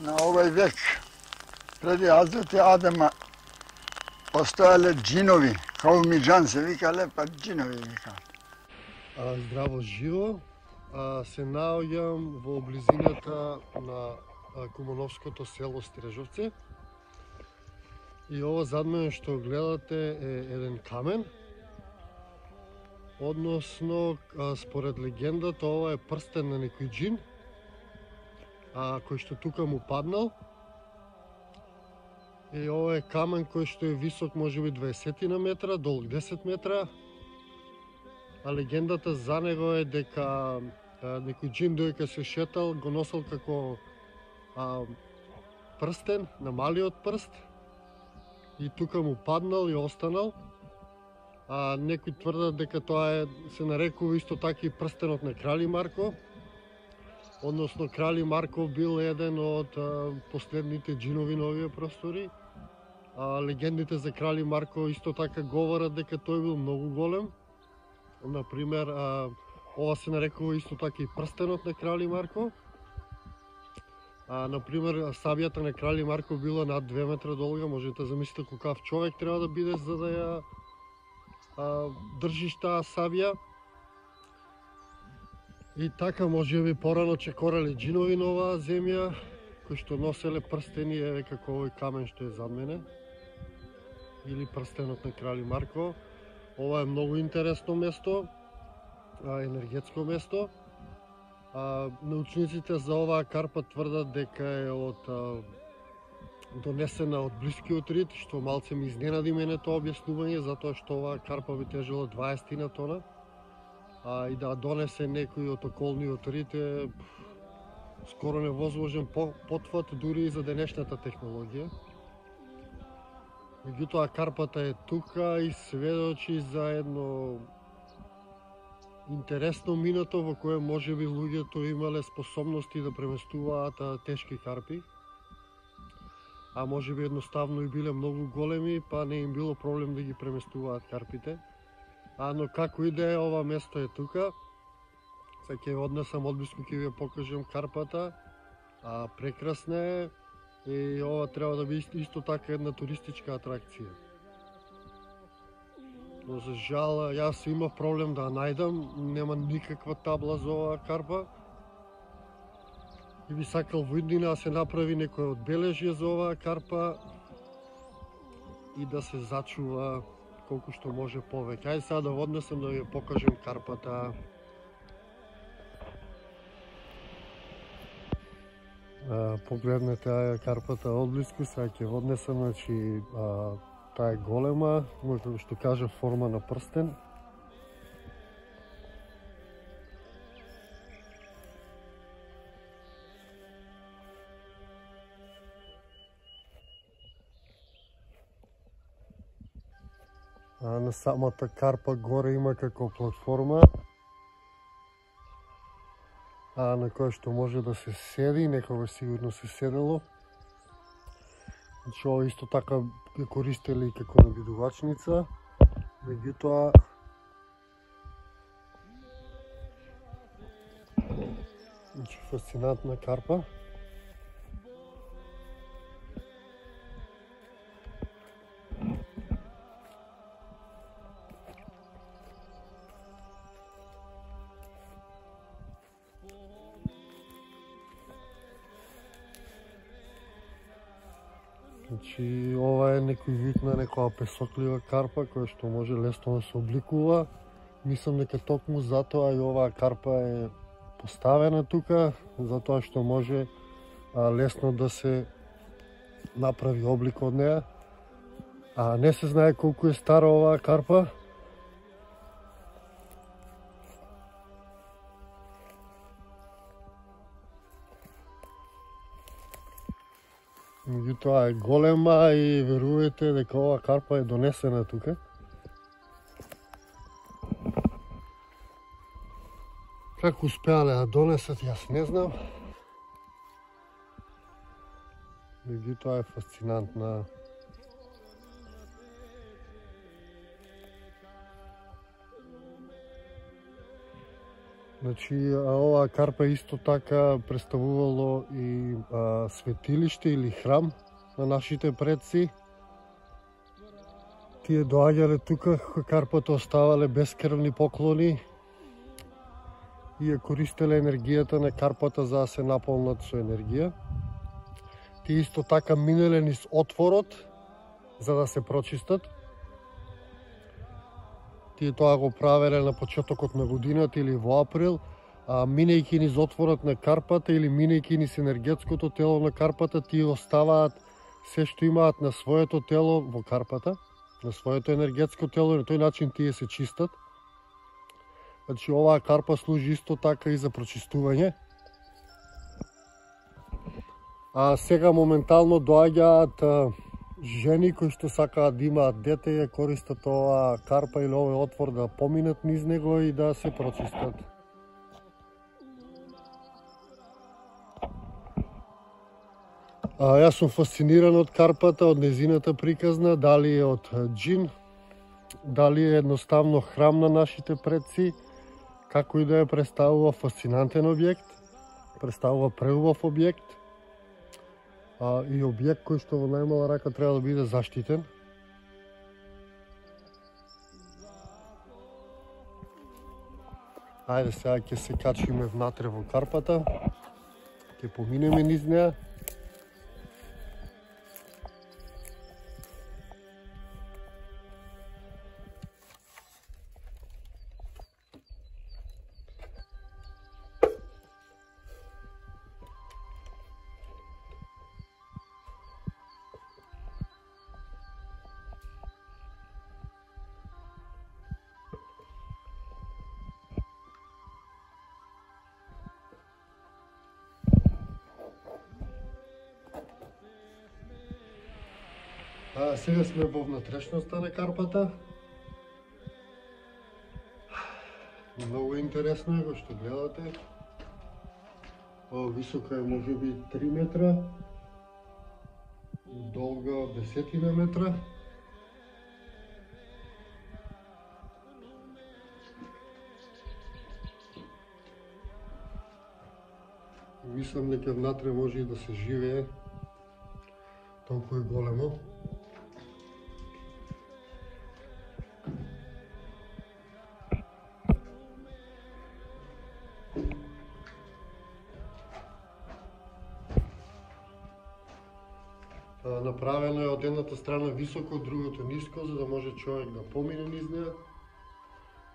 на овој век, преди Азрeti Адема, постојале джинови, каумиџан се викале, па джинови викале. Здраво живо, се наоѓам во близината на Кумановското село Стрежовци. И ова зад мене што гледате е еден камен. Односно, според легендата, ова е прстен на некој джин, кој што тука му паднал. И ова е камен кој што е висок можеби 20 на метра, долг 10 метра. А легендата за него е дека некој джин дојка се шетал, го носел како прстен, на малиот прст. И тука му паднал и останал. Некои тврдат дека тоа се нарекува исто така и прстенот на Крали Марко. Односно, Крали Марко бил еден од последните джинови на овие простори. Легендите за Крали Марко исто така говорат дека тој бил многу голем. Например, ова се нарекува исто така и прстенот на Крали Марко. Например, сабијата на Крали Марко била над 2 метра долга. Можете да замислите какав човек треба да биде за да ја држиш таа сабија. И така, може би порано чекорале джинови на оваа земја, кои што носеле прстени, еве како овој камен што е зад мене. Или прстенот на Крали Марко. Ова е многу интересно место, енергетско место. Научниците за оваа карпа тврдат дека е донесена од Блискиот рид, што малце ми изненади мене тоа објаснување, затоа што оваа карпа би тежела 20 тона. И да донесе некој од околниот рид е скоро невозможен потфат дури и за денешната технологија. Меѓутоа карпата е тука и сведочи за едно интересно минато во кое можеби луѓето имале способности да преместуваат тешки карпи. А можеби едноставно и биле многу големи, па не им било проблем да ги преместуваат карпите. Но како и да е, ова место е тука. Сега ќе однесам одблиску, ќе ви ја покажам карпата. Прекрасна е и ова треба да биде исто така една туристичка атракција. Но за жал, јас имав проблем да најдам, нема никаква табла за оваа карпа. И би сакал во иднина да се направи некој одбележје за оваа карпа и да се зачува колку што може повеќе. Ајде сега да однесам да ви покажам карпата. Погледнете карпата одблиску, сега ќе однесам, значи таа е голема, како што кажа форма на прстен. На самата карпа горе има како платформа, на која што може да се седи, некогаш сигурно се седело. Значи ова исто така го користеле и како набидувачница, меѓутоа фасцинантна карпа. Значи, ова е некој вид на некоја песоклива карпа која што може лесно да се обликува. Мислам дека токму затоа и оваа карпа е поставена тука, затоа што може лесно да се направи облик од неа. Не се знае колку е стара оваа карпа. Меѓутоа е голема и верувајте дека оваа карпа е донесена тука. Како успеале да донесат, јас не знам. Меѓутоа е фасцинантна. Значи, оваа карпа исто така представувало и светилиште или храм на нашите предци. Тие доаѓале тука, карпата оставале безкрвни поклони и ја користеле енергијата на карпата за да се наполнат со енергија. Тие исто така минеле низ отворот за да се прочистат. Тие тоа го правеле на почетокот на годината или во април, а минејќи низ отворот на карпата или минејќи низ енергетското тело на карпата, тие оставаат се што имаат на своето тело во карпата, на своето енергетско тело, и на тој начин тие се чистат. Значи оваа карпа служи исто така и за прочистување. А сега моментално доаѓаат жени кои што сакаат да имаат дете, ја користат оваа карпа или овој отвор да поминат низ него и да се прочистат. Јас сум фасциниран од карпата, од незината приказна, дали е од џин, дали е едноставно храм на нашите предци, како и да ја представува фасцинантен објект, представува преубав објект, и објект кој што во најмала рака треба да биде заштитен. Ајде сега ќе се качиме внатре во карпата, ќе поминеме низ неа. Сега сме во внатрешноста на карпата. Многу интересно е, го што гледате. Висока е можеби 3 метра, долга 10 метра. Мислам дека внатре може и да се живее, толку е големо. Направено е од едната страна високо, од другото ниско, за да може човек да помине низ неа.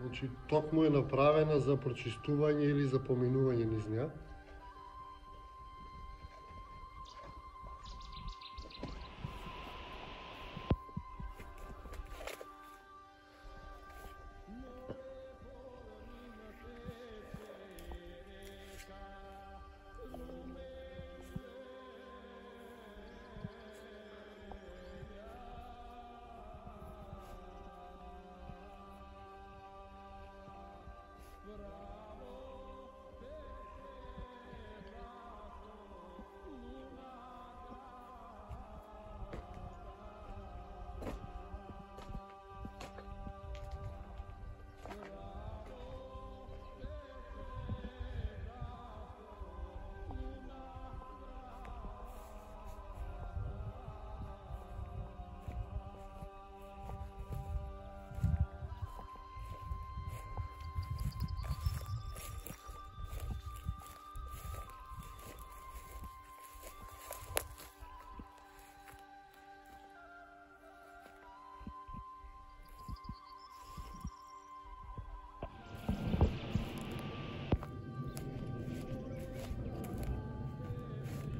Значи, токму е направена за прочистување или за поминување низ неа.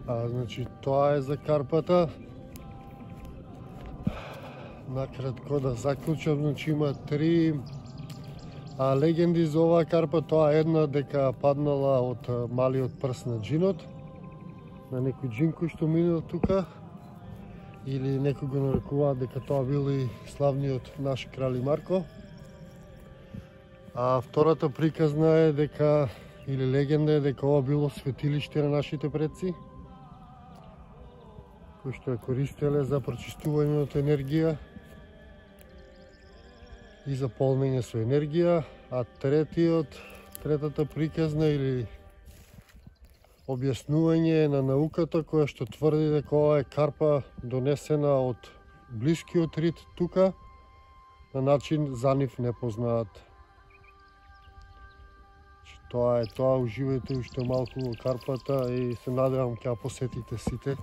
Значи, тоа е за карпата. Накратко да заклучам, значи има 3 легенди за оваа карпа. Тоа е една дека паднала од малиот прст на џинот, на некој џин кој што минал тука, или некој го нарекуваат дека тоа бил и славниот наш крали Марко. А втората приказна е дека, или легенда е дека ова било светилиште на нашите предци, кои што ја користеле за прочистување од енергија и за полнење со енергија. А третата приказна или објаснување на науката која што тврди дека ова е карпа донесена од блискиот рид тука на начин за нив непознаат. Тоа е тоа, уживајте уште малку во карпата и се надевам ќе ја посетите сите,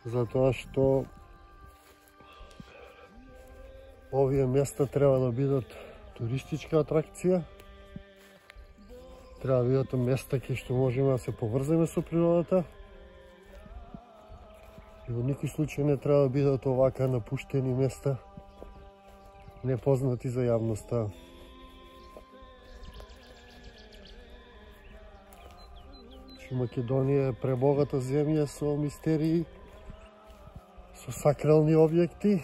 затоа што овие места треба да бидат туристичка атракција. Треба да бидат места кај што можеме да се поврземе со природата. И во никој случај не треба да бидат овака напуштени места, непознати за јавноста. Македонија е пребогата земја со мистерии, со сакрални објекти.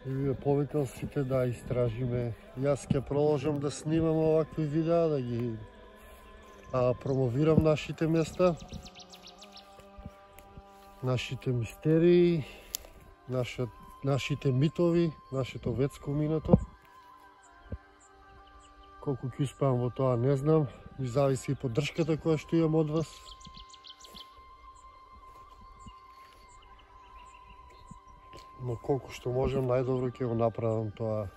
И ви повикал сите да истражиме. Јас ќе продолжам да снимам овакви видеа, да ги промовирам нашите места, нашите мистерии, нашите митови, нашето ветско минато. Колку ќе успеам во тоа не знам, ми зависи и поддршката која што имам од вас. Но колку што можам најдобро ќе го направам тоа.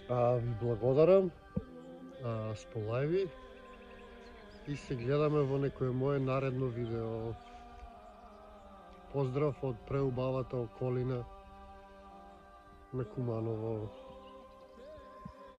Ви благодарам, сполајви и се гледаме во некое мое наредно видео. Поздрав од преубавата околина на Куманово.